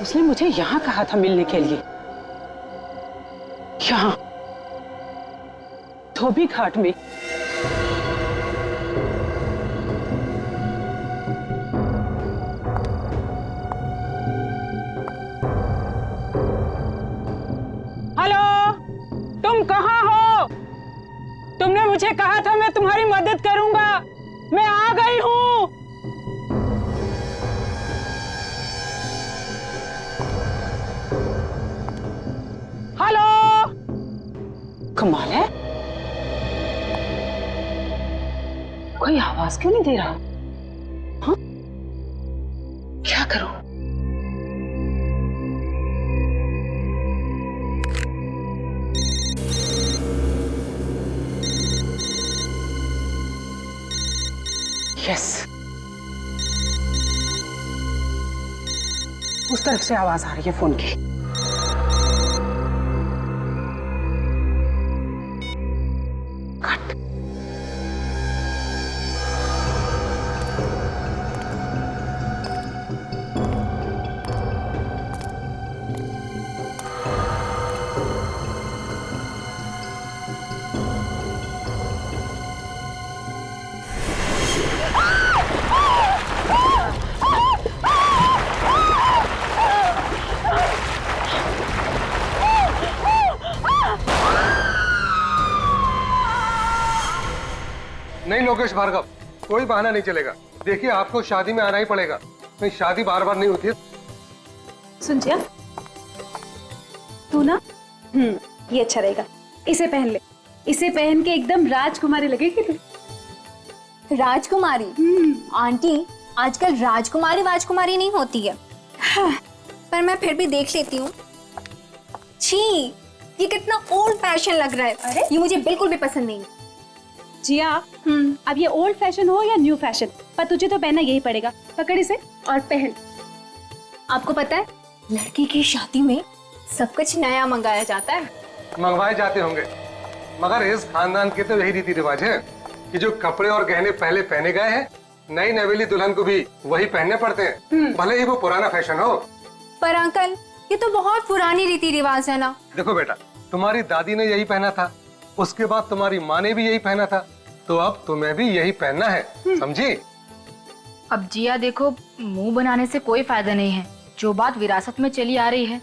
उसने मुझे यहाँ कहा था मिलने के लिए, यहाँ धोबी घाट में। हेलो, तुम कहाँ हो? तुमने मुझे कहा था मैं तुम्हारी मदद करूंगा। मैं आ गई हूँ। हेलो। कमाल है, कोई आवाज क्यों नहीं दे रहा? हाँ? क्या करूं? यस, उस तरफ से आवाज आ रही है फोन की। कट। नहीं लोकेश भार्गव, कोई बहाना नहीं चलेगा। देखिए आपको शादी में आना ही पड़ेगा, नहीं शादी बार बार नहीं होती है। सुन जिया, तू ना ये अच्छा रहेगा, इसे पहन ले। इसे पहन के एकदम राजकुमारी लगेगी तू। राजकुमारी? आंटी, आजकल राजकुमारी वाजकुमारी नहीं होती है। हाँ, पर मैं फिर भी देख लेती हूँ। छी, ये कितना ओल्ड फैशन लग रहा है। अरे ये मुझे बिल्कुल भी पसंद नहीं है। जिया, अब ये ओल्ड फैशन हो या न्यू फैशन, पर तुझे तो पहनना यही पड़ेगा। पकड़ इसे और पहन। आपको पता है, लड़की की शादी में सब कुछ नया मंगाया जाता है। मंगवाए जाते होंगे, मगर इस खानदान के तो यही रीति रिवाज है कि जो कपड़े और गहने पहले पहने गए हैं, नई नवेली दुल्हन को भी वही पहनने पड़ते हैं, भले ही वो पुराना फैशन हो। पर अंकल, ये तो बहुत पुरानी रीति रिवाज है ना। देखो बेटा, तुम्हारी दादी ने यही पहना था, उसके बाद तुम्हारी माँ ने भी यही पहना था, तो अब तुम्हें भी यही पहनना है, समझी? अब जिया देखो, मुंह बनाने से कोई फायदा नहीं है। जो बात विरासत में चली आ रही है,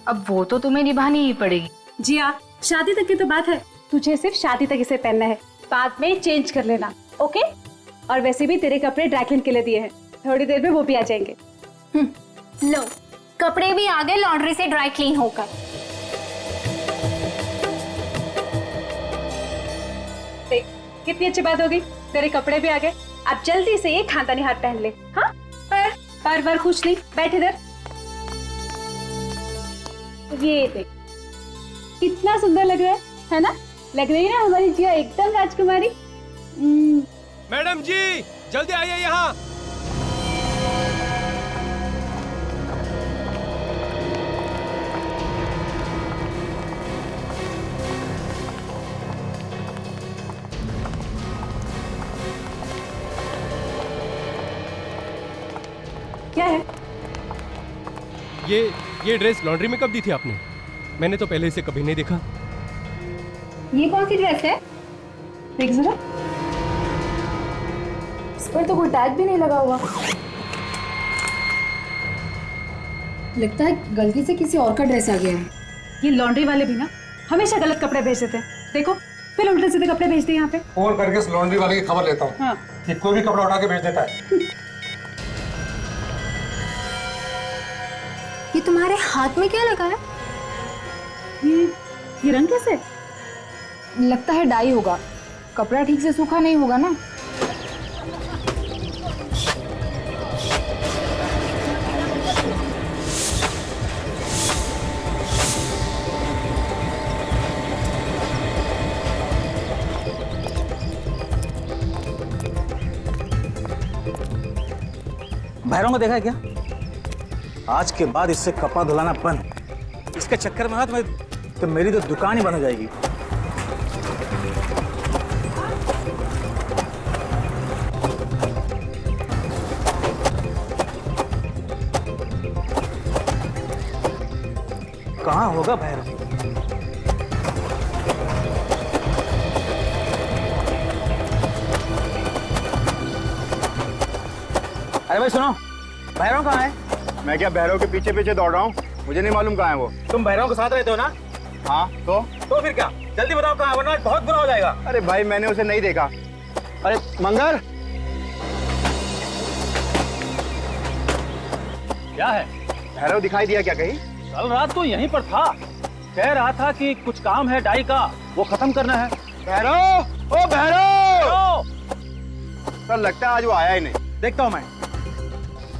अब वो तो तुम्हें निभानी ही पड़ेगी। जिया, शादी तक की तो बात है, तुझे सिर्फ शादी तक इसे पहनना है, बाद में चेंज कर लेना, ओके? और वैसे भी तेरे कपड़े ड्राई क्लीन के लिए दिए हैं, थोड़ी देर में वो भी आ जाएंगे। लो, कपड़े भी आ गए लॉन्ड्री से ड्राई क्लीन होकर। देख, कितनी अच्छी बात होगी, तेरे कपड़े भी आ गए। अब जल्दी से ये खानदानी हाथ पहन ले। हाँ, पर खुश नहीं, बैठ इधर। ये देख, कितना सुंदर लग रहा है ना? लग रही है ना हमारी जिया एकदम राजकुमारी। मैडम जी, जल्दी आइए यहाँ। क्या है? ये ड्रेस लॉन्ड्री में कब दी थी आपने? मैंने तो पहले इसे कभी नहीं देखा। ये कौन सी ड्रेस है? देख जरा, इस पर तो कोई टैग भी नहीं लगा हुआ। लगता है गलती से किसी और का ड्रेस आ गया है। ये लॉन्ड्री वाले भी ना हमेशा गलत कपड़े भेज देते हैं। देखो, फिर उल्टे सीधे कपड़े भेजते हैं यहाँ पे। फोन करके इस लॉन्ड्री वाले की खबर लेता हूँ। हाँ। कि कोई भी कपड़ा उठा के भेज देता है। ये तुम्हारे हाथ में क्या लगा है? ये रंग कैसे? लगता है डाई होगा, कपड़ा ठीक से सूखा नहीं होगा ना। भैरव को देखा है क्या? आज के बाद इससे कपड़ा धुलाना बंद। इसके चक्कर में ना तो मेरी तो दुकान ही बंद हो जाएगी। कहाँ होगा भैरव? अरे भाई सुनो, भैरव कहाँ है? मैं क्या भैरव के पीछे पीछे दौड़ रहा हूँ? मुझे नहीं मालूम कहाँ है वो। तुम भैरव के साथ रहते हो ना? हाँ तो फिर क्या? जल्दी बताओ कहाँ है, वरना बहुत बुरा हो जाएगा। अरे भाई मैंने उसे नहीं देखा। अरे मंगर, क्या है? भैरव दिखाई दिया क्या कहीं? कल रात तो यहीं पर था, कह रहा था कि कुछ काम है डाई का, वो खत्म करना है। भैरव, ओ भैरव! सर लगता है आज वो आया ही नहीं। देखता हूँ मैं।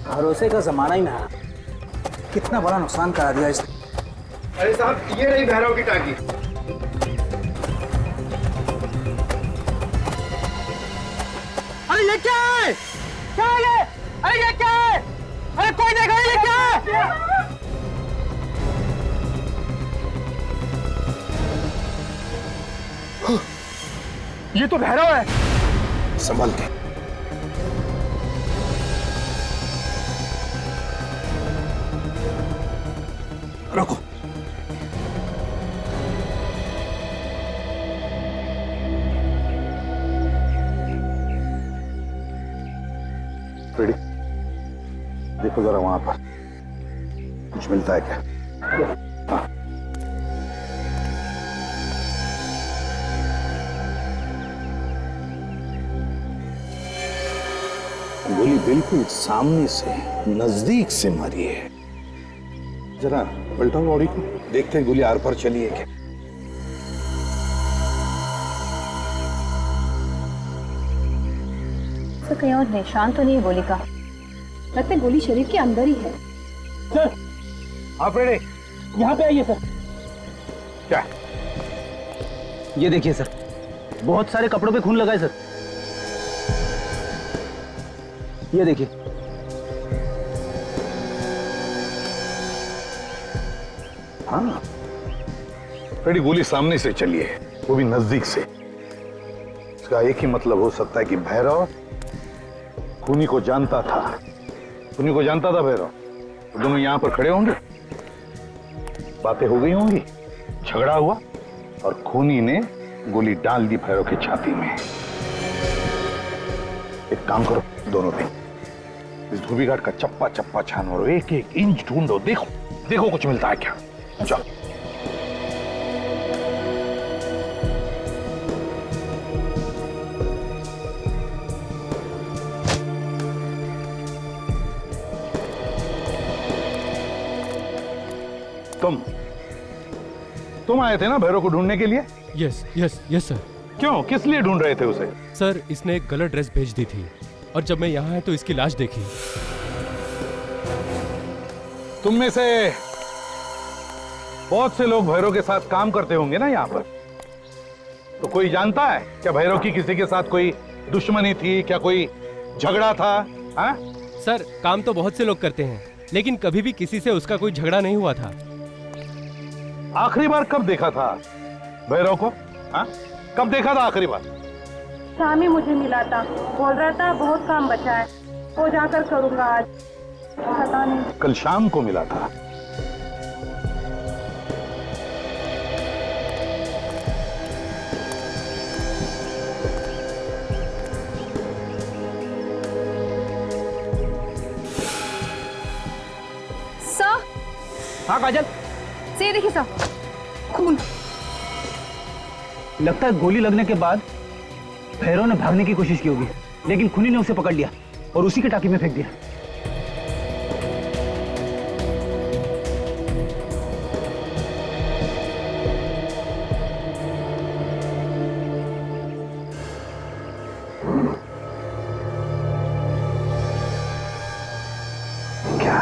भरोसे का जमाना ही ना, कितना बड़ा नुकसान करा दिया इसने। अरे साहब ये रही भैरव की टांकी। अरे ये क्या है? क्या है ये? अरे ये क्या है? अरे कोई देखा ये क्या है? ये तो भैरव है। संभल के। रुको। रेडी, देखो जरा वहां पर कुछ मिलता है क्या? हाँ। गोली बिल्कुल सामने से, नजदीक से मारी है। जरा पलटाओ बॉडी को, देखते हैं गोली आर पार चली है क्या। तो कहीं और निशान तो नहीं है गोली का। लगता है गोली शरीर के अंदर ही है। सर, आप रेडी? यहाँ पे आइए सर। क्या? ये देखिए सर, बहुत सारे कपड़ों पे खून लगा है सर। ये देखिए। हाँ, रेडी, गोली सामने से चली है, वो भी नजदीक से। इसका एक ही मतलब हो सकता है कि भैरव खूनी को जानता था। खूनी को जानता था भैरव, तो दोनों यहां पर खड़े होंगे, बातें हो गई होंगी, झगड़ा हुआ और खूनी ने गोली डाल दी भैरव की छाती में। एक काम करो दोनों पे, इस धोबी घाट का चप्पा चप्पा छान मारो, एक एक इंच ढूंढो, देखो देखो कुछ मिलता है क्या। चलो। तुम आए थे ना भैरव को ढूंढने के लिए? Yes yes yes sir. क्यों, किस लिए ढूंढ रहे थे उसे? सर, इसने एक गलत ड्रेस भेज दी थी और जब मैं यहाँ आया तो इसकी लाश देखी। तुम में से बहुत से लोग भैरव के साथ काम करते होंगे ना यहाँ पर, तो कोई जानता है क्या भैरव की किसी के साथ कोई दुश्मनी थी क्या, कोई झगड़ा था? हाँ सर, काम तो बहुत से लोग करते हैं, लेकिन कभी भी किसी से उसका कोई झगड़ा नहीं हुआ था। आखिरी बार कब देखा था भैरव को? हाँ, कब देखा था आखिरी बार? शाम ही मुझे मिला था, बोल रहा था बहुत काम बचा है, वो जाकर करूंगा आज। पता नहीं। कल शाम को मिला था। सर, हाँ काजल, से देखिए सर, खून। लगता है गोली लगने के बाद भैरव ने भागने की कोशिश की होगी, लेकिन खूनी ने उसे पकड़ लिया और उसी के टाकी में फेंक दिया। क्या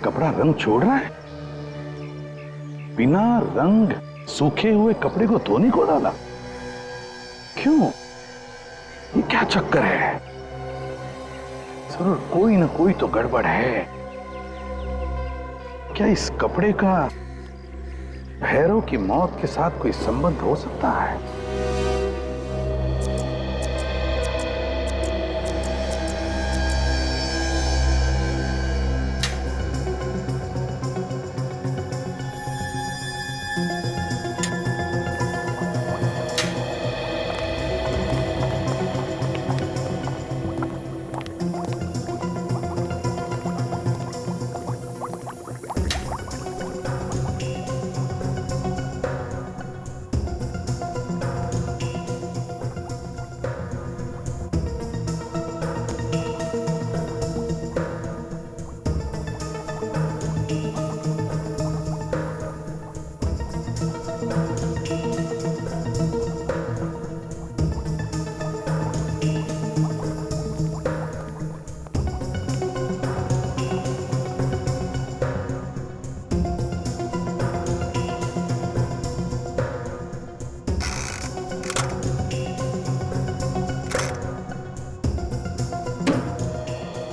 कपड़ा रंग छोड़ रहा है? बिना रंग सूखे हुए कपड़े को धोने को डाला? क्यों, ये क्या चक्कर है? जरूर कोई ना कोई तो गड़बड़ है। क्या इस कपड़े का भैरव की मौत के साथ कोई संबंध हो सकता है?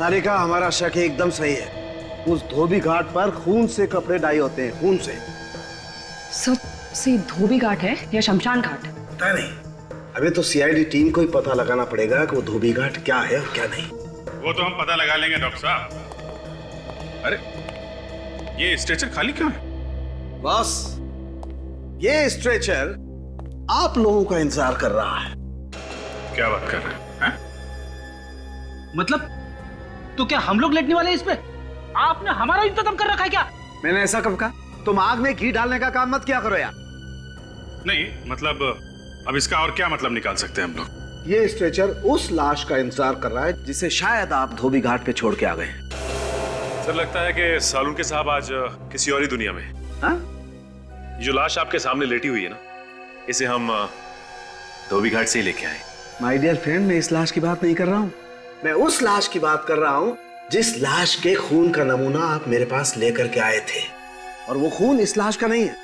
तारिका, हमारा शक एकदम सही है। उस धोबी घाट पर खून से कपड़े डाई होते हैं, खून से। सर, से धोबी घाट है या शमशान घाट? पता नहीं, अभी तो सीआईडी टीम को ही पता लगाना पड़ेगा कि वो धोबी घाट क्या है और क्या नहीं। वो तो हम पता लगा लेंगे डॉक्टर साहब। अरे ये स्ट्रेचर खाली क्यों है? बॉस, ये स्ट्रेचर आप लोगों का इंतजार कर रहा है। क्या बात कर रहे हैं? मतलब तो क्या हम लोग लेटने वाले हैं इस पे? आपने हमारा इंतजाम कर रखा है क्या? मैंने ऐसा कब कहा? तुम आग में घी डालने का काम मत क्या करो यार। नहीं मतलब अब इसका और क्या मतलब निकाल सकते हैं हम लोग? ये स्ट्रेचर उस लाश का इंतजार कर रहा है जिसे शायद आप धोबी घाट पे छोड़ के आ गए हैं। सर लगता है कि सालून के साहब आज किसी और ही दुनिया में। हाँ? ये जो लाश आपके सामने लेटी हुई है ना, इसे हम धोबी घाट से ही लेके आए। माय डियर फ्रेंड, मैं इस लाश की बात नहीं कर रहा हूँ, मैं उस लाश की बात कर रहा हूँ जिस लाश के खून का नमूना आप मेरे पास लेकर के आए थे। और वो खून इस लाश का नहीं है,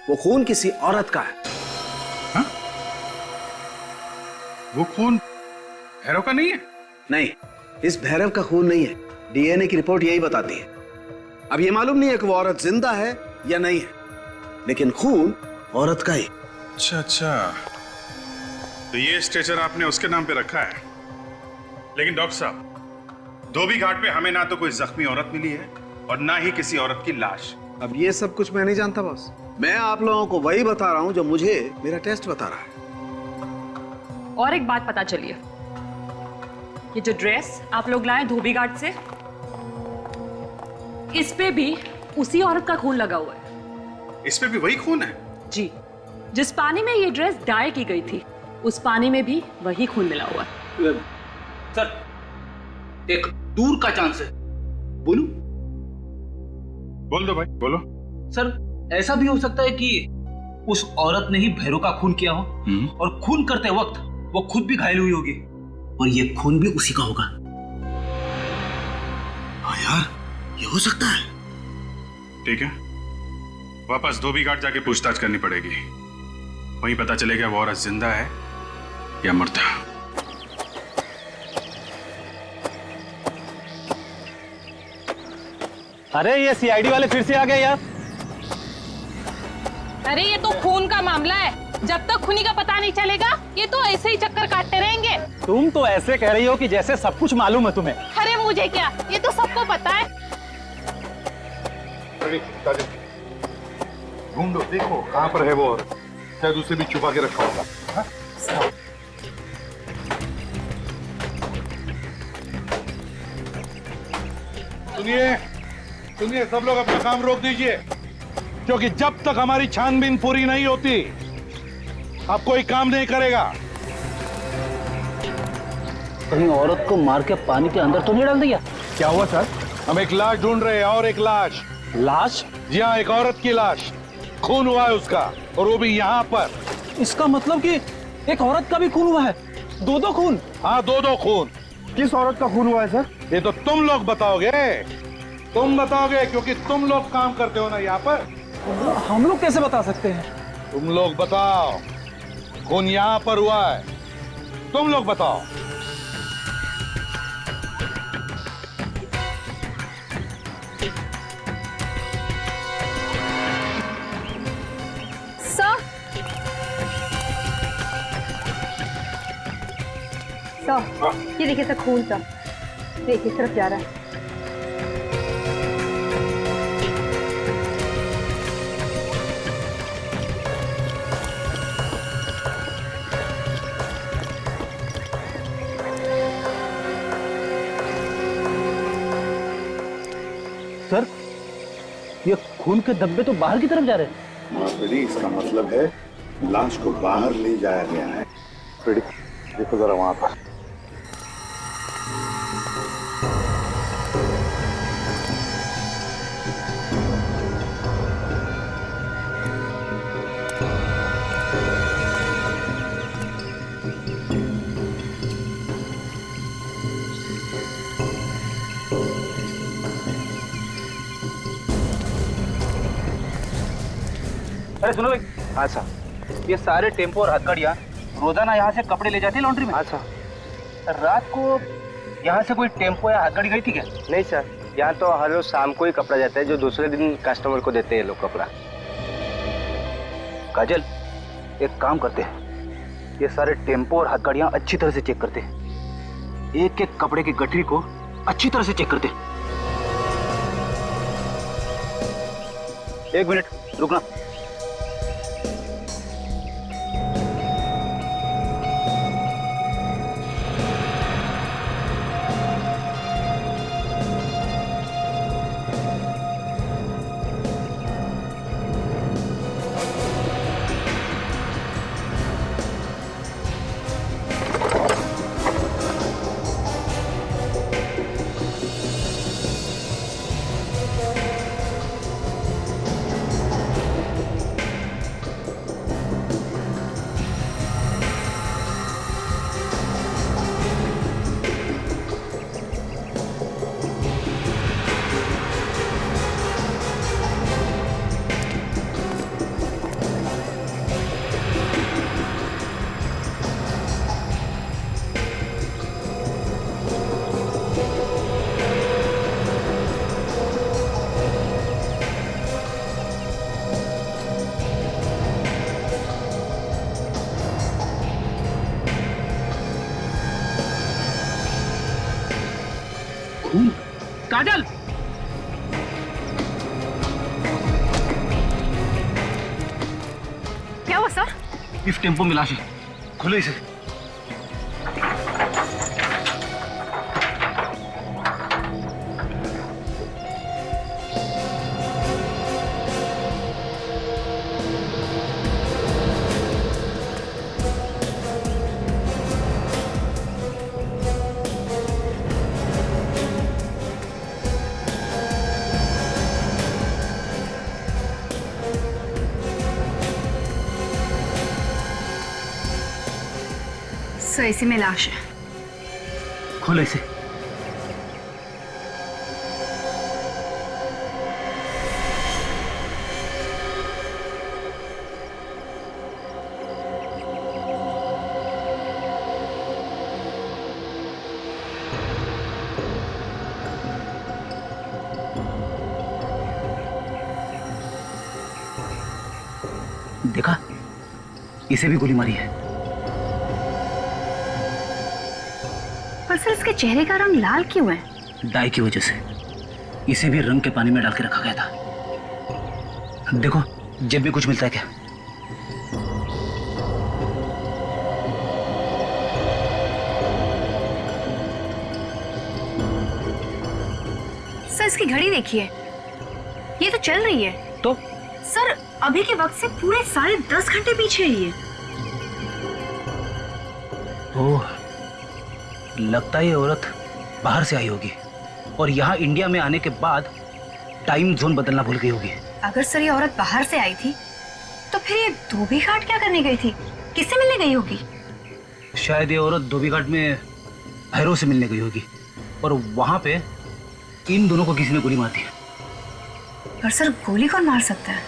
वो खून किसी औरत का है। हाँ? वो खून भैरव का नहीं है? नहीं, इस भैरव का खून नहीं है। डीएनए की रिपोर्ट यही बताती है। अब ये मालूम नहीं है कि वो औरत जिंदा है या नहीं है, लेकिन खून औरत का ही। अच्छा अच्छा, तो ये स्ट्रेचर आपने उसके नाम पे रखा है। लेकिन डॉक्टर साहब, धोबी घाट पे हमें ना तो कोई जख्मी औरत मिली है और ना ही किसी औरत की लाश। अब ये सब कुछ मैं नहीं जानता बॉस, मैं आप लोगों को वही बता रहा हूं जो मुझे मेरा टेस्ट बता रहा है। और एक बात पता चली है, ये जो ड्रेस आप लोग लाए धोबी घाट से, इस पे भी उसी औरत का खून लगा हुआ है। इस पे भी वही खून है? जी, जिस पानी में ये ड्रेस डाई की गई थी उस पानी में भी वही खून मिला हुआ है। सर, एक दूर का चांस है, बोलूं? बोल दो भाई, बोलो। सर, ऐसा भी हो सकता है कि उस औरत ने ही भैरव का खून किया हो और खून करते वक्त वो खुद भी घायल हुई होगी और ये खून भी उसी का होगा। हाँ यार, ये हो सकता है। ठीक है, वापस धोबी घाट जाके पूछताछ करनी पड़ेगी, वहीं पता चलेगा वो औरत जिंदा है या मरता। अरे ये सीआईडी वाले फिर से आ गए यार। अरे ये तो खून का मामला है, जब तक खूनी का पता नहीं चलेगा ये तो ऐसे ही चक्कर काटते रहेंगे। तुम तो ऐसे कह रही हो कि जैसे सब कुछ मालूम है तुम्हें। अरे मुझे क्या, ये तो सबको पता है। ढूंढो, देखो कहाँ पर है वो औरत, शायद उसे भी छुपा के रखा होगा। हाँ? सुनिए सुनिए, सब लोग अपना काम रोक दीजिए, क्योंकि जब तक हमारी छानबीन पूरी नहीं होती अब कोई काम नहीं करेगा। कहीं औरत को मार के पानी के अंदर तो नहीं डाल दिया? क्या हुआ सर? हम एक लाश ढूंढ रहे हैं, और एक लाश। लाश? जी हाँ, एक औरत की लाश, खून हुआ है उसका, और वो भी यहाँ पर। इसका मतलब कि एक औरत का भी खून हुआ है? दो खून? हाँ, दो खून। किस औरत का खून हुआ है सर? ये तो तुम लोग बताओगे, तुम बताओगे, क्योंकि तुम लोग काम करते हो ना यहाँ पर। हम लोग कैसे बता सकते हैं? तुम लोग बताओ, खून यहाँ पर हुआ है, तुम लोग बताओ। ये देखिए सर, खून का देखिए इस तरफ जा रहा है। सर, ये खून के धब्बे तो बाहर की तरफ जा रहे हैं। हाँ फ्रेडी, इसका मतलब है लाश को बाहर ले जाया गया है। फ्रेडी, देखो जरा वहां पर। अरे सुनो भाई। हाँ सर। ये सारे टेम्पो और हथकड़ियाँ रोजाना यहाँ से कपड़े ले जाते हैं लॉन्ड्री में। अच्छा। रात को यहाँ से कोई टेम्पो या गाड़ी गई थी क्या? नहीं सर, यहाँ तो हर रोज शाम को ही कपड़ा जाता है, जो दूसरे दिन कस्टमर को देते हैं लोग कपड़ा। काजल, एक काम करते हैं, ये सारे टेम्पो और हथकड़ियाँ अच्छी तरह से चेक करते हैं, एक एक कपड़े की गठरी को अच्छी तरह से चेक करते हैं। 1 मिनट रुकना। काजल, क्या हुआ सर? इस टेम्पो में लाश है, खुलो इसे। सर, इसी में लाश है। खोलो इसे। देखा, इसे भी गोली मारी है। पर सर, इसके चेहरे का रंग लाल क्यों है? डाई की वजह से। इसे भी रंग के पानी में डाल के रखा गया था। देखो, जेब में कुछ मिलता है क्या? सर, इसकी घड़ी देखिए, ये तो चल रही है। तो सर, अभी के वक्त से पूरे 10.5 घंटे पीछे है ये। ओह, लगता है ये औरत बाहर से आई होगी और यहाँ इंडिया में आने के बाद टाइम जोन बदलना भूल गई होगी। अगर सर ये औरत बाहर से आई थी, तो फिर ये धोबी घाट क्या करने गई थी? किससे मिलने गई होगी? शायद ये औरत धोबी घाट में भैरव से मिलने गई होगी और वहां पे इन दोनों को किसी ने गोली मार दी। पर सर, गोली कौन मार सकता है?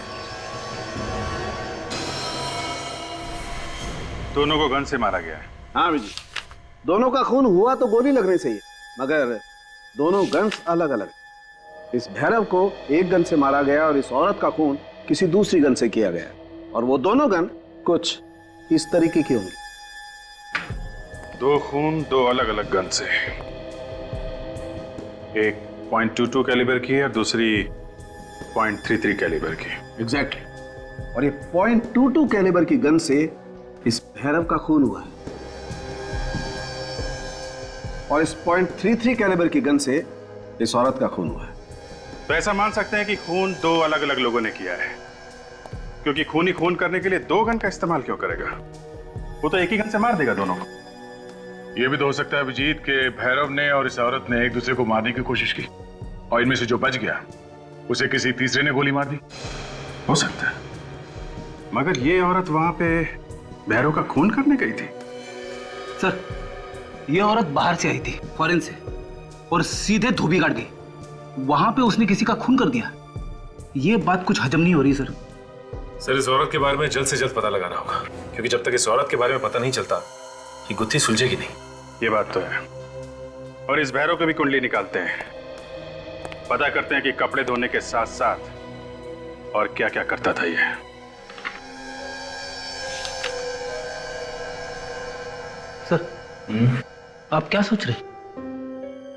दोनों को गन से मारा गया है। हाँ जी, दोनों का खून हुआ तो गोली लगने से ही, मगर दोनों गन्स अलग अलग। इस भैरव को एक गन से मारा गया और इस औरत का खून किसी दूसरी गन से किया गया, और वो दोनों गन कुछ इस तरीके की होंगी। 2 खून 2 अलग अलग गन से, एक .22 कैलिबर की है और दूसरी .33 कैलिबर की। एग्जैक्टली। और ये .22 कैलिबर की गन से इस भैरव का खून हुआ है, और इस .33 कैलिबर की गन से इस औरत का खून हुआ है। तो ऐसा मान सकते हैं कि खून 2 अलग अलग लोगों ने किया है, क्योंकि खूनी खून करने के लिए 2 गन का इस्तेमाल क्यों करेगा? वो तो एक ही गन से मार देगा दोनों को। ये भी तो हो सकता है अभिजीत के भैरव ने और इस औरत ने एक दूसरे को मारने की कोशिश की और इनमें से जो बच गया उसे किसी तीसरे ने गोली मार दी। हो सकता है, मगर ये औरत वहां पे भैरव का खून करने गई थी। सर, ये औरत बाहर से आई थी, फॉरेन से, और सीधे धोबी घाट गई। वहां पे उसने किसी का खून कर दिया। ये बात कुछ हजम नहीं हो रही सर। सर, इस औरत के बारे में जल्द से जल्द पता लगाना होगा, क्योंकि जब तक इस औरत के बारे में पता नहीं चलता ये गुत्थी सुलझेगी नहीं। ये बात तो है। और इस भैरव की भी कुंडली निकालते हैं, पता करते हैं कि कपड़े धोने के साथ साथ और क्या क्या करता था ये। सर आप क्या सोच रहे?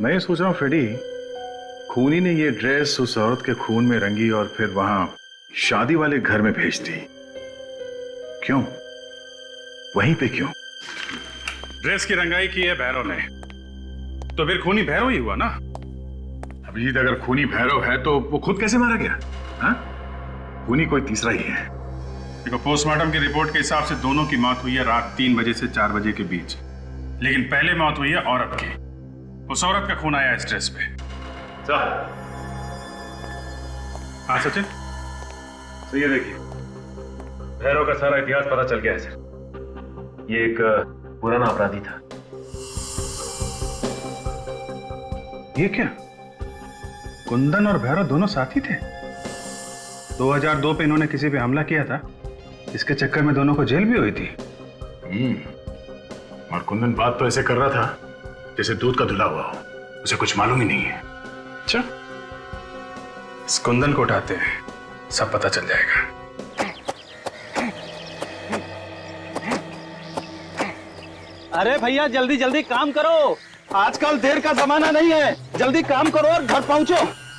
मैं ये सोच रहा हूँ फ्रेडी, खूनी ने ये ड्रेस उस औरत के खून में रंगी और फिर वहां शादी वाले घर में भेज दी। क्यों? वहीं पे क्यों? ड्रेस की रंगाई की है भैरव ने, तो फिर खूनी भैरव ही हुआ ना। अभिजीत, अगर खूनी भैरव है तो वो खुद कैसे मारा गया? हाँ? खूनी कोई तीसरा ही है। देखो, पोस्टमार्टम की रिपोर्ट के हिसाब से दोनों की मौत हुई है रात 3 बजे से 4 बजे के बीच, लेकिन पहले मौत हुई है औरत की। उस औरत का खून आया इस ड्रेस पे। हाँ सचिन, तो ये देखिए, भैरव का सारा इतिहास पता चल गया है सर। ये एक पुराना अपराधी था। ये क्या? कुंदन और भैरव दोनों साथी थे? 2002 पे इन्होंने किसी पे हमला किया था, इसके चक्कर में दोनों को जेल भी हुई थी। और कुंदन बात तो ऐसे कर रहा था जैसे दूध का धुला हुआ हो, उसे कुछ मालूम ही नहीं है। अच्छा, इस कुंदन को उठाते हैं, सब पता चल जाएगा। अरे भैया जल्दी जल्दी काम करो, आजकल देर का जमाना नहीं है, जल्दी काम करो और घर पहुंचो।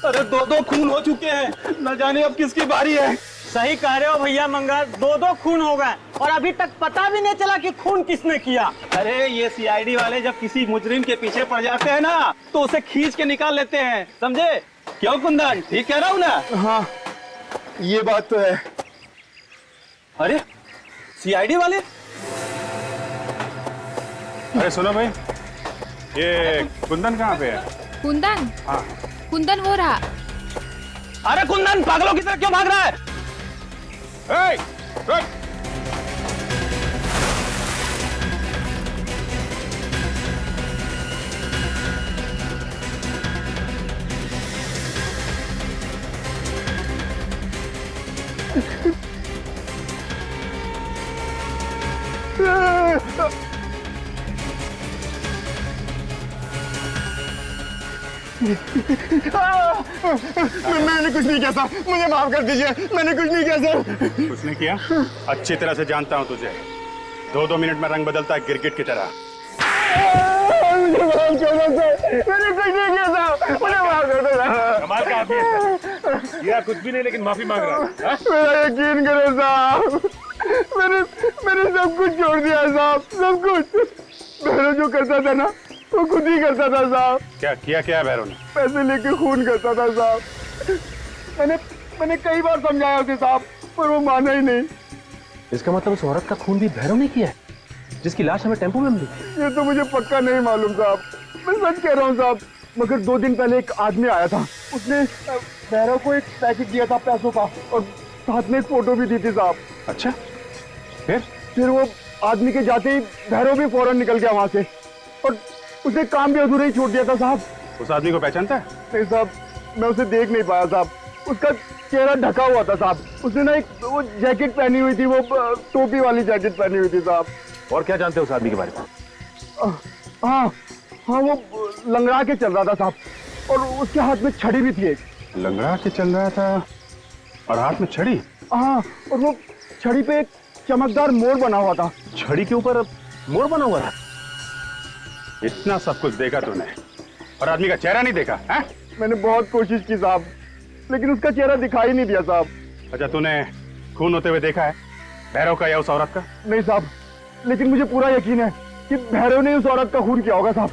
अरे 2 खून हो चुके हैं, न जाने अब किसकी बारी है। सही कह रहे हो भैया मंगल, 2 खून हो गए और अभी तक पता भी नहीं चला कि खून किसने किया। अरे ये सीआईडी वाले जब किसी मुजरिम के पीछे पड़ जाते हैं ना, तो उसे खींच के निकाल लेते हैं, समझे? क्यों कुंदन, ठीक कह रहा हूँ ना? हाँ, ये बात तो है। अरे सीआईडी वाले? अरे सुनो भाई, ये कुंदन कहाँ पे है? कुंदन? हाँ। कुंदन वो रहा। अरे कुंदन पागलों की तरह क्यों भाग रहा है? रुक! मैंने कुछ नहीं किया सर, मुझे माफ कर दीजिए, मैंने कुछ नहीं किया सर। कुछ नहीं किया? अच्छी तरह से जानता हूं तुझे, 2-2 मिनट में रंग बदलता है गिरगिट की तरह। मुझे माफ कर दो सर, मैंने कुछ नहीं किया सर, मुझे माफ कर दो सर। कमाल का आदमी है सर, ये कुछ भी नहीं लेकिन माफी मांग रहा है। मेरा यकीन करो साहब, मैंने सब कुछ छोड़ दिया साहब, सब कुछ। भैरव जो करता था ना, वो खुद ही करता था साहब। क्या किया? क्या भैरव ने? पैसे लेके खून करता था साहब। मैंने कई बार समझाया उसे साहब, पर वो माना ही नहीं। इसका मतलब उस औरत का खून भी भैरव ने किया है, जिसकी लाश हमें टेम्पो में मिली? ये तो मुझे पक्का नहीं मालूम साहब, मैं सच कह रहा हूँ साहब। मगर 2 दिन पहले एक आदमी आया था, उसने भैरव को एक पैकेट दिया था पैसों का, और साथ में एक फोटो भी दी थी साहब। अच्छा, फिर वो आदमी के जाते ही भैरव भी फौरन निकल गया वहां से, और उसे काम भी अधूरा ही छोड़ दिया था साहब। उस आदमी को पहचानता है? नहीं साहब, मैं उसे देख नहीं पाया साहब, उसका चेहरा ढका हुआ था साहब। उसने ना एक वो जैकेट पहनी हुई थी, वो टोपी वाली जैकेट पहनी हुई थी साहब। और क्या जानते हो उस आदमी के बारे में? हाँ, वो लंगड़ा के चल रहा था साहब, और उसके हाथ में छड़ी भी थी एक। लंगड़ा के चल रहा था और हाथ में छड़ी? हाँ, और वो छड़ी पे एक चमकदार मोर बना हुआ था। छड़ी के ऊपर मोर बना हुआ था? इतना सब कुछ देखा तूने और आदमी का चेहरा नहीं देखा है? मैंने बहुत कोशिश की साहब, लेकिन उसका चेहरा दिखाई नहीं दिया साहब। अच्छा, तूने खून होते हुए देखा है भैरव का या उस औरत का? नहीं साहब, लेकिन मुझे पूरा यकीन है कि भैरव ने उस औरत का खून किया होगा साहब।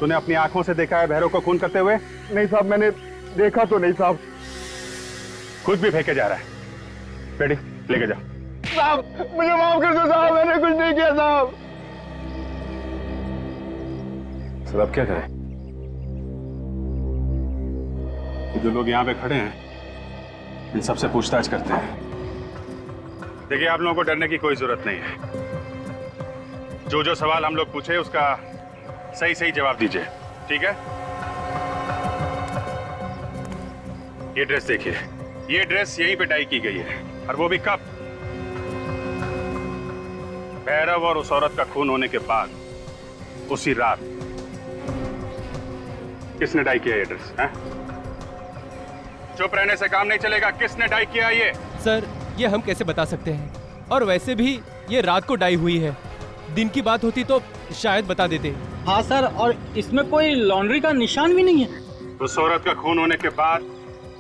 तूने अपनी आंखों से देखा है भैरव को खून करते हुए? नहीं साहब, मैंने देखा तो नहीं साहब। खुद भी फेंके जा रहा है। बेटी लेके जाओ। साहब मुझे माफ कर दो साहब, मैंने कुछ नहीं किया साहब। सर अब क्या करें? जो लोग यहाँ पे खड़े हैं इन सबसे पूछताछ करते हैं। देखिए, आप लोगों को डरने की कोई जरूरत नहीं है। जो सवाल हम लोग पूछे उसका सही जवाब दीजिए, ठीक है? ये ड्रेस देखिए, ये ड्रेस यहीं पे डाई की गई है, और वो भी कब? भैरव और उस औरत का खून होने के बाद, उसी रात किसने डाई किया ये ड्रेस? चुप रहने से काम नहीं चलेगा। किसने डाई किया ये? सर ये हम कैसे बता सकते हैं, और वैसे भी ये रात को डाई हुई है। दिन की बात होती तो शायद बता देते। हाँ सर, और इसमें कोई लॉन्ड्री का निशान भी नहीं है। उस औरत का खून होने के बाद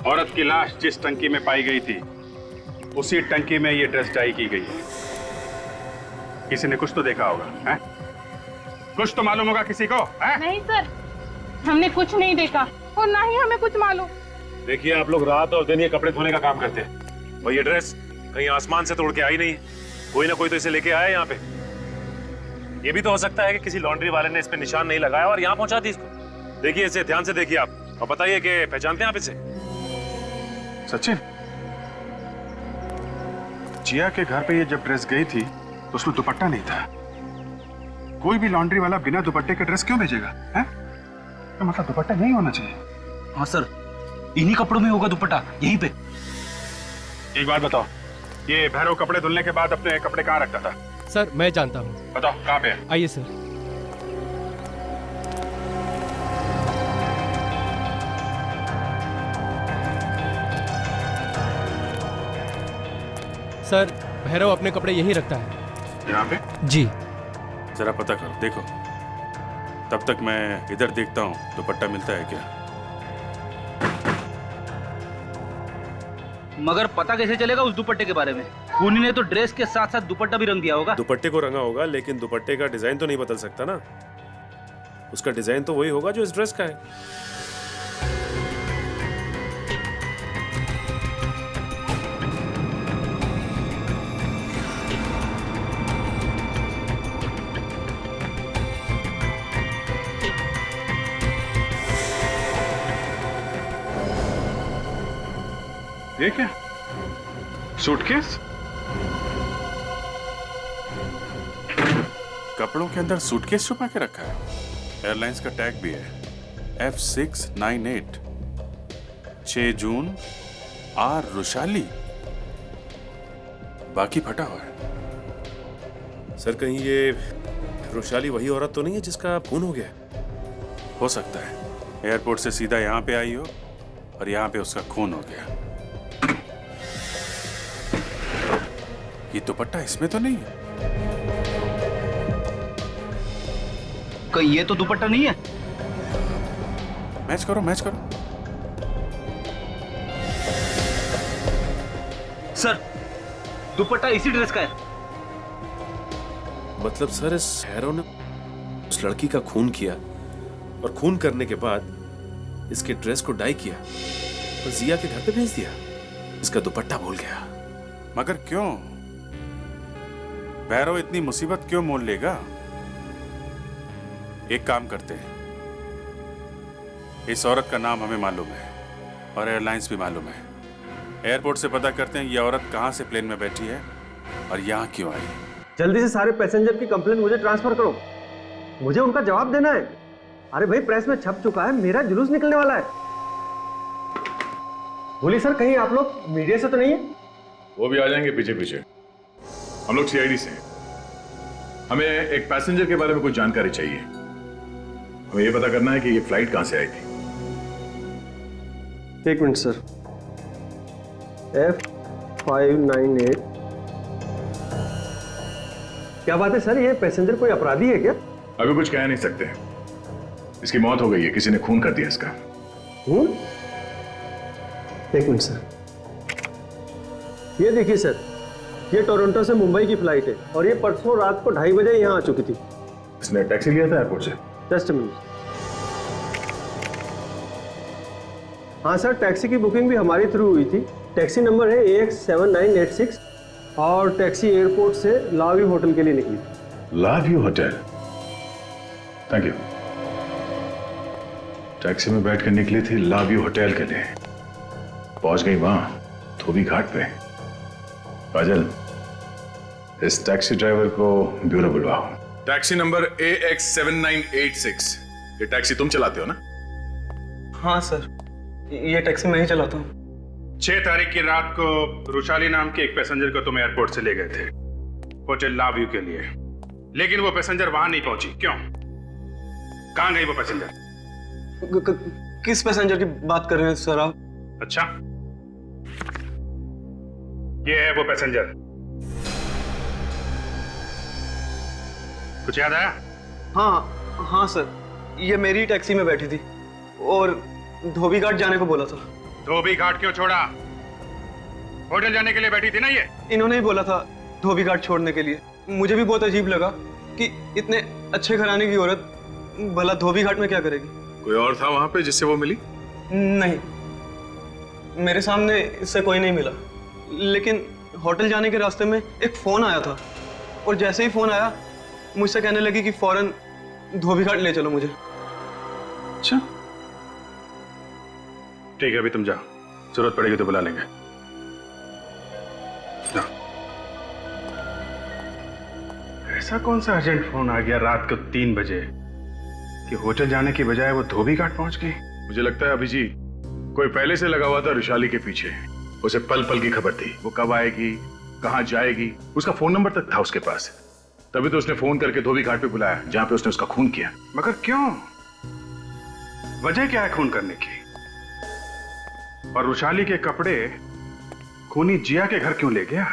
औरत की लाश जिस टंकी में पाई गई थी, उसी टंकी में ये ड्रेस डाई की गई है। किसी ने कुछ तो देखा होगा, हैं? कुछ तो मालूम होगा किसी को, हैं? नहीं सर, हमने कुछ नहीं देखा और ना ही हमें कुछ मालूम। देखिए आप लोग रात और दिन ये कपड़े धोने का काम करते हैं, और ये ड्रेस कहीं आसमान से तोड़ के आई नहीं है। कोई ना कोई तो इसे लेके आया यहाँ पे। ये भी तो हो सकता है कि किसी लॉन्ड्री वाले ने इस पे निशान नहीं लगाया और यहाँ पहुंचा दी इसको। देखिए इसे ध्यान से देखिए आप, और बताइए कि पहचानते हैं आप इसे? सचिन, जिया के घर पे ये जब ड्रेस गई थी तो उसमें दुपट्टा नहीं था। कोई भी लॉन्ड्री वाला बिना दुपट्टे के ड्रेस क्यों भेजेगा, हैं? तो मतलब दुपट्टा नहीं होना चाहिए। हाँ सर, इन्हीं कपड़ों में होगा दुपट्टा, यहीं पे। एक बात बताओ, ये भैरव कपड़े धुलने के बाद अपने कपड़े कहाँ रखता था? सर मैं जानता हूँ। बताओ कहाँ पे है? आइए सर। सर भैरव अपने कपड़े यहीं रखता है। यहाँ पे? जी। जरा पता करो, देखो। तब तक मैं इधर देखता हूँ दुपट्टा मिलता है क्या। मगर पता कैसे चलेगा उस दुपट्टे के बारे में? खूनी ने तो ड्रेस के साथ साथ दुपट्टा भी रंग दिया होगा। दुपट्टे को रंगा होगा, लेकिन दुपट्टे का डिजाइन तो नहीं बदल सकता ना। उसका डिजाइन तो वही होगा जो इस ड्रेस का है। ये क्या? सूटकेस? कपड़ों के अंदर सूटकेस छुपा के रखा है। एयरलाइंस का टैग भी है, F698, 6 जून, आर रुशाली। बाकी फटा हुआ है। सर कहीं ये रुशाली वही औरत तो नहीं है जिसका खून हो गया? हो सकता है एयरपोर्ट से सीधा यहाँ पे आई हो और यहाँ पे उसका खून हो गया। ये दुपट्टा इसमें तो नहीं है? कहीं ये तो दुपट्टा नहीं है? मैच करो, मैच करो। सर दुपट्टा इसी ड्रेस का है। मतलब सर इस हैरो ने उस लड़की का खून किया, और खून करने के बाद इसके ड्रेस को डाई किया और जिया के घर पे भेज दिया। इसका दुपट्टा भूल गया। मगर क्यों? भैरव इतनी मुसीबत क्यों मोल लेगा? एक काम करते हैं, इस औरत का नाम हमें मालूम है और एयरलाइंस भी मालूम है। एयरपोर्ट से पता करते हैं ये औरत कहां से प्लेन में बैठी है और यहां क्यों आई। जल्दी से सारे पैसेंजर की कंप्लेंट मुझे ट्रांसफर करो, मुझे उनका जवाब देना है। अरे भाई प्रेस में छप चुका है, मेरा जुलूस निकलने वाला है। बोलिए सर, कहीं आप लोग मीडिया से तो नहीं है? वो भी आ जाएंगे पीछे पीछे। हम लोग सीआईडी से हैं। हमें एक पैसेंजर के बारे में कुछ जानकारी चाहिए। हमें ये पता करना है कि ये फ्लाइट कहां से आई थी। एक मिनट सर। F598। क्या बात है सर, ये पैसेंजर कोई अपराधी है क्या? अभी कुछ कह नहीं सकते। इसकी मौत हो गई है, किसी ने खून कर दिया इसका। खून? एक मिनट सर, ये देखिए सर, ये टोरंटो से मुंबई की फ्लाइट है और ये परसों रात को 2:30 बजे यहाँ आ चुकी थी। इसने टैक्सी लिया था एयरपोर्ट से? Just a minute. हाँ सर, टैक्सी की बुकिंग भी हमारी थ्रू हुई थी। टैक्सी नंबर है AX7986 और टैक्सी एयरपोर्ट से लाव्यू होटल के लिए निकली। लाव्यू होटल? Thank you. टैक्सी में बैठ कर निकली थी लाव्यू होटल के लिए, पहुंच गई वहां धोबी घाट पे। काजल, इस टैक्सी ड्राइवर को ब्यूरो बुलवाओ। Taxi number AX7986। ये टैक्सी तुम चलाते हो ना? हाँ सर, ये टैक्सी मैं ही चलाता हूँ। 6 तारीख की रात को रुशाली नाम के एक पैसेंजर को तुम एयरपोर्ट से ले गए थे होटल लाव्यू के लिए, लेकिन वो पैसेंजर वहां नहीं पहुंची। क्यों? कहां गई वो पैसेंजर? किस पैसेंजर की बात कर रहे हैं सर आप? अच्छा, ये है वो पैसेंजर। कुछ याद आया? हाँ सर, ये मेरी टैक्सी में बैठी थी और धोबी घाट जाने को बोला था। धोबी घाट क्यों छोड़ा? होटल जाने के लिए बैठी थी ना ये? इन्होंने ही बोला था धोबी घाट छोड़ने के लिए। मुझे भी बहुत अजीब लगा कि इतने अच्छे घराने की औरत भला धोबी घाट में क्या करेगी। कोई और था वहां पे जिससे वो मिली? नहीं, मेरे सामने इससे कोई नहीं मिला, लेकिन होटल जाने के रास्ते में एक फोन आया था और जैसे ही फोन आया मुझसे कहने लगी कि फौरन धोबी घाट ले चलो मुझे। अच्छा ठीक है, अभी तुम जाओ, जरूरत पड़ेगी तो बुला लेंगे। जाओ। ऐसा कौन सा अर्जेंट फोन आ गया रात को 3 बजे कि होटल जाने की बजाय वो धोबी घाट पहुंच गई? मुझे लगता है अभिजीत कोई पहले से लगा हुआ था रुशाली के पीछे। उसे पल पल की खबर थी, वो कब आएगी, कहाँ जाएगी, उसका फोन नंबर तक था उसके पास। तभी तो उसने फोन करके धोबी घाट पे बुलाया जहां पे उसने उसका खून किया। मगर क्यों? वजह क्या है खून करने की? और रुशाली के कपड़े खूनी जिया के घर क्यों ले गया?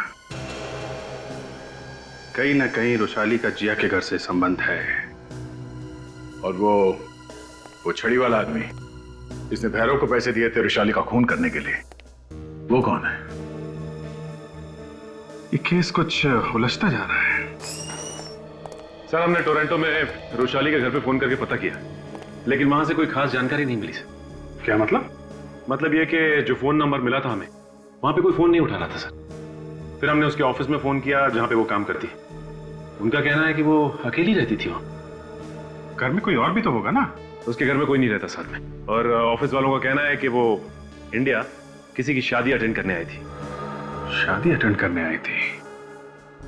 कहीं ना कहीं रुशाली का जिया के घर से संबंध है। और वो छड़ी वाला आदमी जिसने भैरव को पैसे दिए थे रुशाली का खून करने के लिए, वो कौन है? ये केस कुछ उलझता जा रहा है। सर, हमने टोरंटो में रुशाली के घर पे फोन करके पता किया, लेकिन वहां से कोई खास जानकारी नहीं मिली सर। क्या मतलब? मतलब ये कि जो फोन नंबर मिला था हमें, वहां पे कोई फोन नहीं उठा रहा था सर। फिर हमने उसके ऑफिस में फोन किया जहां पे वो काम करती है। उनका कहना है कि वो अकेली रहती थी वहां। घर में कोई और भी तो होगा ना? उसके घर में कोई नहीं रहता साथ में। और ऑफिस वालों का कहना है कि वो इंडिया किसी की शादी अटेंड करने आई थी। शादी अटेंड करने आई थी?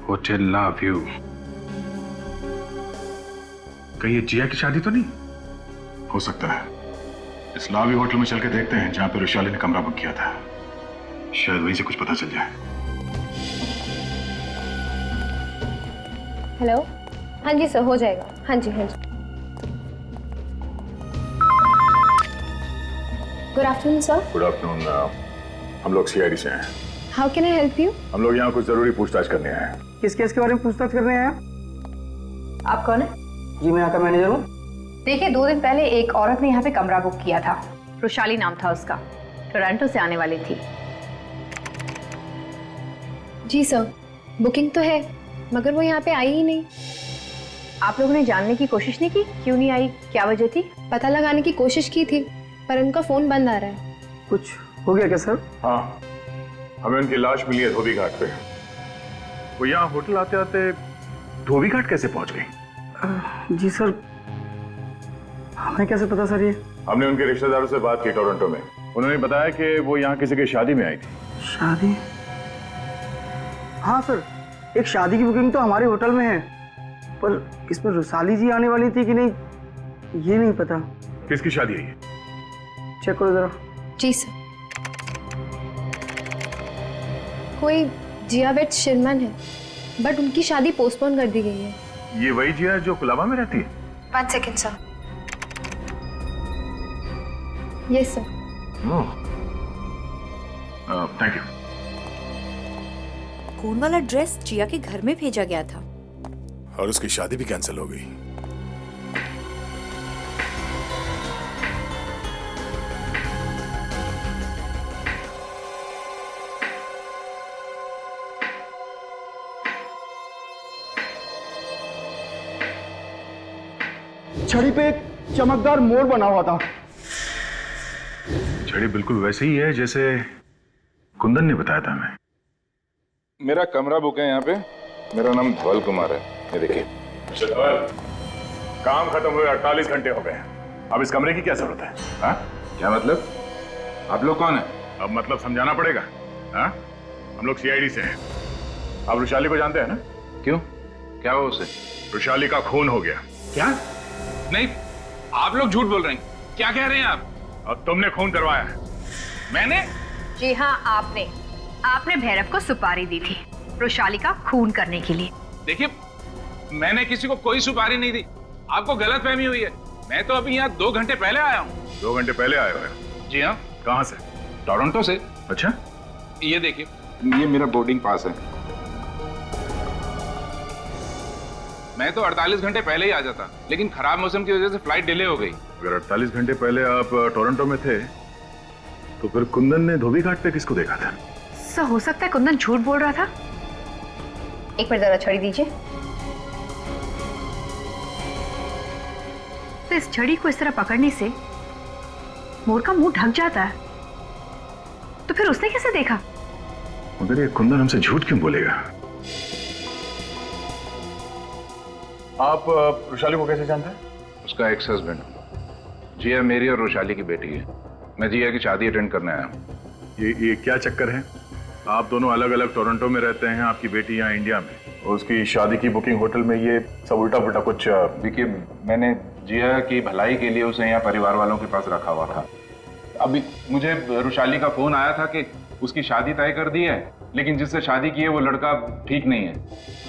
होटल ला व्यू। कहीं ये जिया की शादी तो नहीं? हो सकता है। इस लावी होटल में चल के देखते हैं जहां पे रुशाली ने कमरा बुक किया था, शायद वहीं से कुछ पता चल जाए। हेलो, हाँ जी सर, हो जाएगा। हाँ जी हाँ जी। Good afternoon sir. Good afternoon. हम लोग सीआईडी से हैं। How can I help you? हम लोग यहाँ कुछ जरूरी पूछताछ करने आए हैं। किस केस के बारे में पूछताछ करने आए? आप कौन है? जी, मैं यहाँ का मैनेजर हूँ। देखिए, 2 दिन पहले एक औरत ने यहाँ पे कमरा बुक किया था। रुशाली नाम था उसका, टोरंटो से आने वाली थी। जी सर, बुकिंग तो है, मगर वो यहाँ पे आई ही नहीं। आप लोगों ने जानने की कोशिश नहीं की क्यों नहीं आई, क्या वजह थी? पता लगाने की कोशिश की थी, पर उनका फोन बंद आ रहा है। कुछ हो गया क्या सर? हाँ, हमें उनकी लाश मिली है धोबी घाट पे। वो यहाँ होटल आते आते धोबी घाट कैसे पहुंच गई? जी सर, हमें कैसे पता सर? ये हमने उनके रिश्तेदारों से बात की टोरंटो में। उन्होंने बताया कि वो यहाँ किसी की शादी में आई थी। शादी? हाँ सर, एक शादी की बुकिंग तो हमारे होटल में है, पर इसमें रुशाली जी आने वाली थी कि नहीं ये नहीं पता। किसकी शादी है ये? चेक करो जरा। जी सर, कोई जियावेट शिरमन है, बट उनकी शादी पोस्टपोन कर दी गई है। ये वही जिया जो कुलाबा में रहती है? 1 second sir. Yes sir. Thank you. खून वाला ड्रेस जिया के घर में भेजा गया था और उसकी शादी भी कैंसिल हो गई। छड़ी पे एक चमकदार मोड़ बना हुआ था। छड़ी बिल्कुल वैसे ही है जैसे कुंदन ने बताया था हमें। मेरा कमरा बुक है यहाँ पे। मेरा नाम धवल कुमार है। ये देखिए। धवल, काम खत्म हुए 48 घंटे हो गए। अब इस कमरे की क्या जरूरत है? हाँ? क्या मतलब? आप लोग कौन है? अब मतलब समझाना पड़ेगा। हाँ? हम लोग सीआईडी से हैं। आप रुशाली को जानते हैं ना? क्यों? क्या हुआ उसे? रुशाली का खून हो गया। क्या? नहीं, आप लोग झूठ बोल रहे हैं। क्या कह रहे हैं आप? अब तुमने खून करवाया है। मैंने? जी हाँ, आपने भैरव को सुपारी दी थी रुशाली का खून करने के लिए। देखिए, मैंने किसी को कोई सुपारी नहीं दी। आपको गलतफहमी हुई है। मैं तो अभी यहाँ 2 घंटे पहले आया हूँ। 2 घंटे पहले आए हुए। जी हाँ। कहाँ से? टोरंटो से। अच्छा, ये देखिए, ये मेरा बोर्डिंग पास है। मैं तो 48 घंटे पहले ही आ जाता, लेकिन खराब मौसम की वजह से फ्लाइट डिले हो गई। अगर 48 घंटे पहले आप टोरंटो में थे तो फिर कुंदन ने धोबी घाट पे किसको देखा था? सर हो सकता है कुंदन झूठ बोल रहा था। एक बार जरा छड़ी दीजिए। तो इस छड़ी को इस तरह पकड़ने से मोर का मुंह ढक जाता है, तो फिर उसने कैसे देखा? मगर ये कुंदन हमसे झूठ क्यों बोलेगा? आप रुशाली को कैसे जानते हैं? उसका एक्स हस्बैंड। जिया मेरी और रोशाली की बेटी है। मैं जिया की शादी अटेंड करने आया हूँ। ये क्या चक्कर है? आप दोनों अलग अलग टोरंटो में रहते हैं, आपकी बेटी यहाँ इंडिया में। उसकी शादी की बुकिंग होटल में, ये सब उल्टा पुल्टा कुछ। देखिए, मैंने जिया की भलाई के लिए उसे यहाँ परिवार वालों के पास रखा हुआ था। अभी मुझे रुशाली का फोन आया था कि उसकी शादी तय कर दी है, लेकिन जिससे शादी की है वो लड़का ठीक नहीं है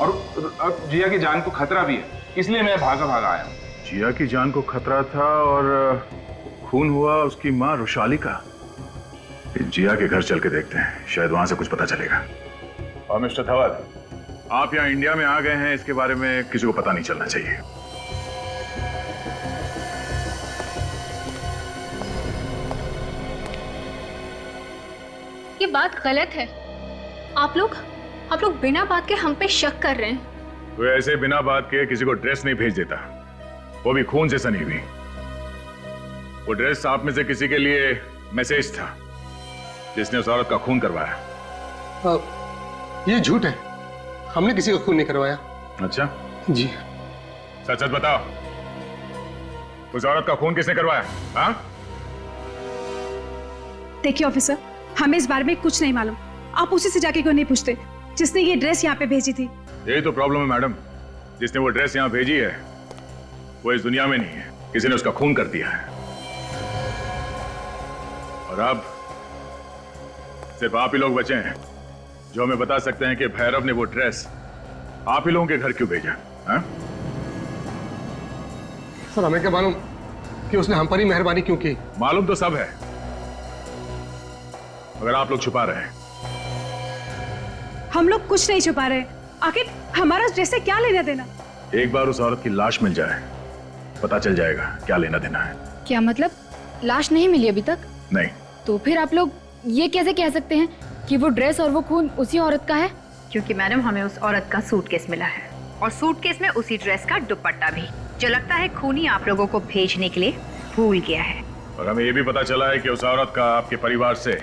और अब जिया की जान को खतरा भी है, इसलिए मैं भागा भागा आया हूँ। जिया की जान को खतरा था और खून हुआ उसकी माँ रुशाली का। जिया के घर चल के देखते हैं, शायद वहां से कुछ पता चलेगा। और मिस्टर धवल, आप यहाँ इंडिया में आ गए हैं, इसके बारे में किसी को पता नहीं चलना चाहिए। ये बात गलत है। आप लोग बिना बात के हम पे शक कर रहे हैं। तो ऐसे बिना बात के किसी को ड्रेस नहीं भेज देता, वो भी खून से सनी हुई। वो ड्रेस आप में से किसी के लिए मैसेज था जिसने उस औरत का खून करवाया। ये झूठ है, हमने किसी का खून नहीं करवाया। अच्छा जी। सच सच बताओ, उस औरत का खून किसने करवाया? हाँ? देखिए ऑफिसर, हमें इस बारे में कुछ नहीं मालूम। आप उसी से जाके क्यों नहीं पूछते जिसने ये ड्रेस यहाँ पे भेजी थी? यही तो प्रॉब्लम है मैडम, जिसने वो ड्रेस यहाँ भेजी है वो इस दुनिया में नहीं है, किसी ने उसका खून कर दिया है। और अब सिर्फ आप ही लोग बचे हैं जो हमें बता सकते हैं कि भैरव ने वो ड्रेस आप ही लोगों के घर क्यों भेजा। हाँ? सर हमें क्या मालूम कि उसने हम पर ही मेहरबानी क्यों की। मालूम तो सब है, अगर आप लोग छुपा रहे हैं। हम लोग कुछ नहीं छुपा रहे, आखिर हमारा ड्रेस से क्या लेना देना? एक बार उस औरत की लाश मिल जाए, पता चल जाएगा क्या लेना देना है। क्या मतलब? लाश नहीं मिली अभी तक? नहीं। तो फिर आप लोग ये कैसे कह सकते हैं कि वो ड्रेस और वो खून उसी औरत का है? क्योंकि मैडम हमें उस औरत का सूटकेस मिला है और सूटकेस में उसी ड्रेस का दुपट्टा भी, जो लगता है खूनी आप लोगों को भेजने के लिए भूल गया है। और हमें ये भी पता चला है कि उस औरत का आपके परिवार से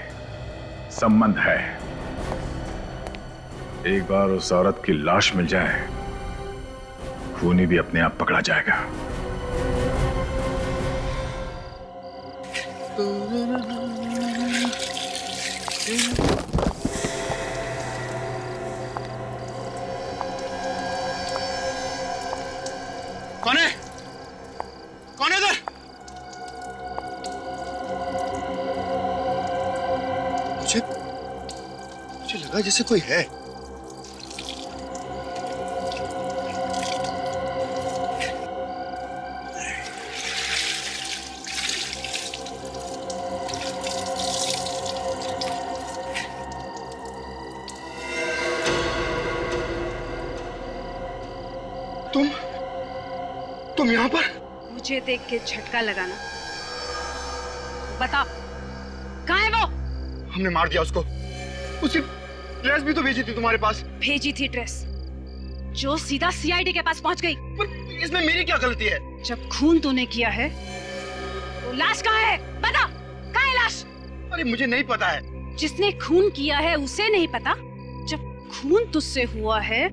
संबंध है। एक बार उस औरत की लाश मिल जाए, खूनी भी अपने आप पकड़ा जाएगा। कौन है? कौन है इधर? मुझे लगा जैसे कोई है। तुम यहाँ पर? मुझे देख के झटका लगाना। बता कहाँ है वो? हमने मार दिया उसको। उसकी ड्रेस भी तो भेजी थी तुम्हारे पास। भेजी थी ड्रेस जो सीधा सीआईडी के पास पहुंच गई। पर इसमें मेरी क्या गलती है? जब खून तूने किया है तो लाश कहाँ है? बता कहाँ है लाश? अरे मुझे नहीं पता है। जिसने खून किया है उसे नहीं पता? जब खून तुझसे हुआ है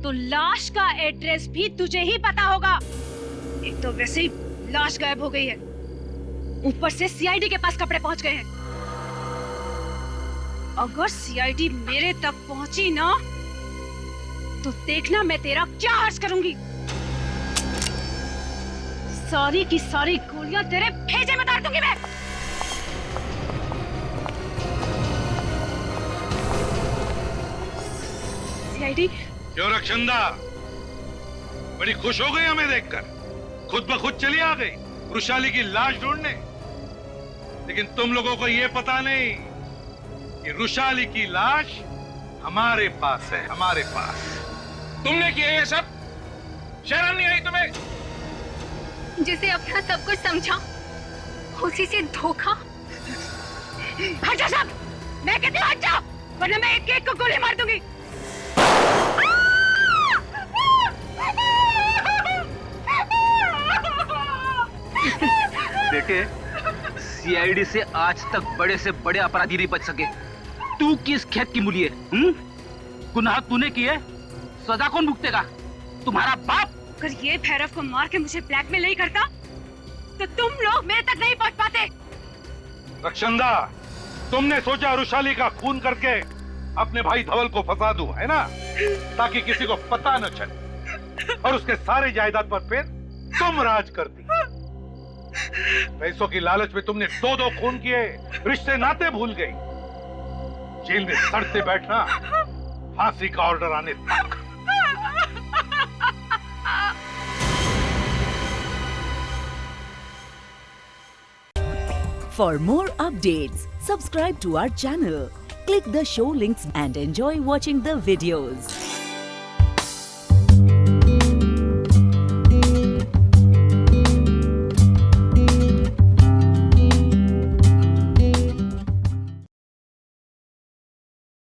तो लाश का एड्रेस भी तुझे ही पता होगा। एक तो वैसे ही लाश गायब हो गई है, ऊपर से सीआईडी के पास कपड़े पहुंच गए हैं। अगर सीआईडी मेरे तक पहुंची ना तो देखना मैं तेरा क्या हर्ष करूंगी। सारी की सारी गोलियां तेरे भेजे में डाल दूंगी मैं। सीआईडी। क्यों रक्षंदा, बड़ी खुश हो गई हमें देखकर? खुद ब खुद चली आ गई रुशाली की लाश ढूंढने। लेकिन तुम लोगों को ये पता नहीं कि रुशाली की लाश हमारे पास है, हमारे पास। तुमने किया ये सब? शर्म नहीं आई तुम्हें? जिसे अपना सब कुछ समझा उसी से धोखा। हट जाओ सब, मैं कहती हूँ हट जाओ, वरना मैं एक एक को गोली मार दूंगी। बेटे, सीआईडी से आज तक बड़े से बड़े अपराधी नहीं बच सके। तू किस खेत की मूली है? गुनाह तूने किए, सजा कौन भुगतेगा? तुम्हारा बाप। अगर ये भैरव को मार के मुझे ब्लैकमेल नहीं करता तो तुम लोग मेरे तक नहीं पहुंच पाते। रक्षंदा, तुमने सोचा रुशाली का खून करके अपने भाई धवल को फंसा दूं, है ना? ताकि किसी को पता न चले और उसके सारे जायदाद पर फिर तुम राज करती। पैसों की लालच में तुमने 2-2 खून किए, रिश्ते नाते भूल गई। जेल में सड़ते बैठना, फांसी का ऑर्डर आने तक। For more updates, subscribe to our channel, click the show links and enjoy watching the videos.